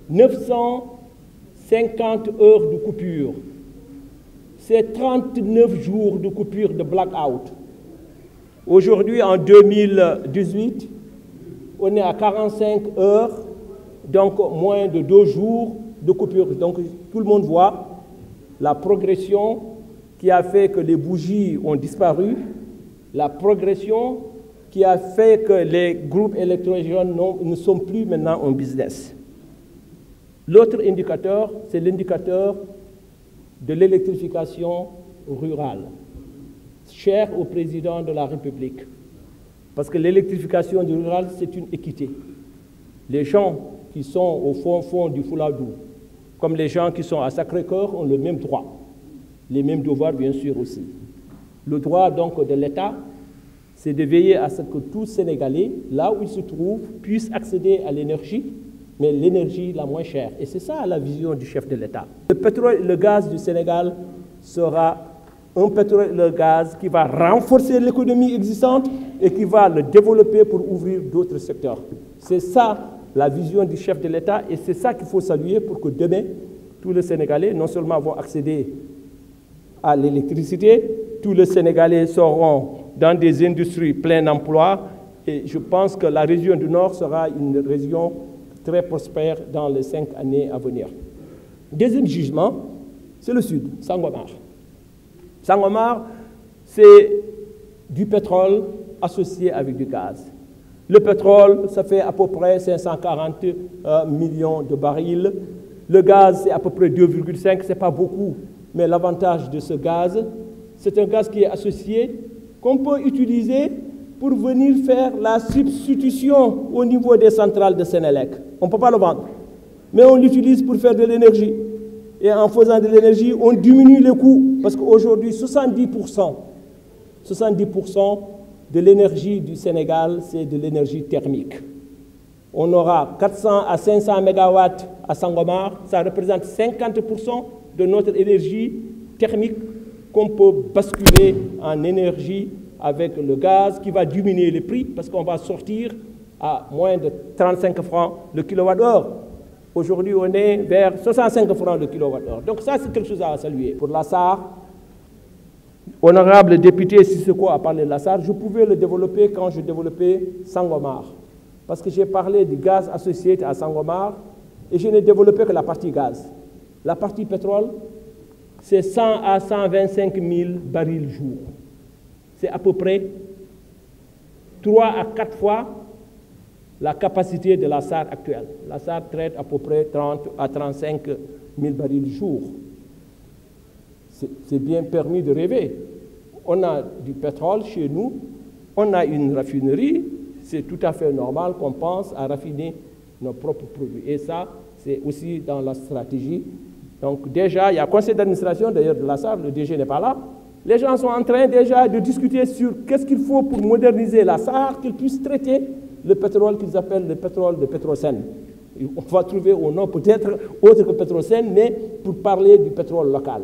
950 heures de coupure. C'est 39 jours de coupure de blackout. Aujourd'hui, en 2018, on est à 45 heures, donc moins de 2 jours de coupure. Donc tout le monde voit la progression qui a fait que les bougies ont disparu, la progression qui a fait que les groupes électrogènes ne sont plus maintenant en business. L'autre indicateur, c'est l'indicateur de l'électrification rurale, cher au président de la République. Parce que l'électrification du rural, c'est une équité. Les gens qui sont au fond du Fouladou, comme les gens qui sont à Sacré-Cœur, ont le même droit. Les mêmes devoirs, bien sûr, aussi. Le droit, donc, de l'État, c'est de veiller à ce que tout Sénégalais, là où il se trouve, puisse accéder à l'énergie, mais l'énergie la moins chère. Et c'est ça la vision du chef de l'État. Le pétrole et le gaz du Sénégal sera un pétrole et le gaz qui va renforcer l'économie existante et qui va le développer pour ouvrir d'autres secteurs. C'est ça la vision du chef de l'État et c'est ça qu'il faut saluer pour que demain, tous les Sénégalais non seulement vont accéder à l'électricité, tous les Sénégalais seront dans des industries plein emploi et je pense que la région du Nord sera une région très prospère dans les 5 années à venir. Deuxième jugement, c'est le Sud, Sangomar. Sangomar, c'est du pétrole associé avec du gaz. Le pétrole, ça fait à peu près 540 millions de barils. Le gaz, c'est à peu près 2,5, ce n'est pas beaucoup. Mais l'avantage de ce gaz, c'est un gaz qui est associé, qu'on peut utiliser pour venir faire la substitution au niveau des centrales de Sénélec. On ne peut pas le vendre, mais on l'utilise pour faire de l'énergie. Et en faisant de l'énergie, on diminue les coûts, parce qu'aujourd'hui, 70% de l'énergie du Sénégal, c'est de l'énergie thermique. On aura 400 à 500 mégawatts à Sangomar, ça représente 50% de notre énergie thermique qu'on peut basculer en énergie avec le gaz qui va diminuer les prix parce qu'on va sortir à moins de 35 francs le kilowattheure. Aujourd'hui, on est vers 65 francs le kilowattheure. Donc ça, c'est quelque chose à saluer. Pour la SAR, honorable député Sissoko a parlé de la SAR, je pouvais le développer quand je développais Sangomar. Parce que j'ai parlé du gaz associé à Sangomar et je n'ai développé que la partie gaz. La partie pétrole, c'est 100 à 125 000 barils jour. C'est à peu près 3 à 4 fois la capacité de la SAR actuelle. La SAR traite à peu près 30 à 35 000 barils jour. C'est bien permis de rêver. On a du pétrole chez nous, on a une raffinerie, c'est tout à fait normal qu'on pense à raffiner nos propres produits. Et ça, c'est aussi dans la stratégie. Donc déjà, il y a un conseil d'administration d'ailleurs de la SAR, le DG n'est pas là. Les gens sont en train déjà de discuter sur qu'est-ce qu'il faut pour moderniser la SAR, qu'ils puissent traiter le pétrole qu'ils appellent le pétrole de Petrosen. On va trouver un nom peut-être autre que Petrosen, mais pour parler du pétrole local.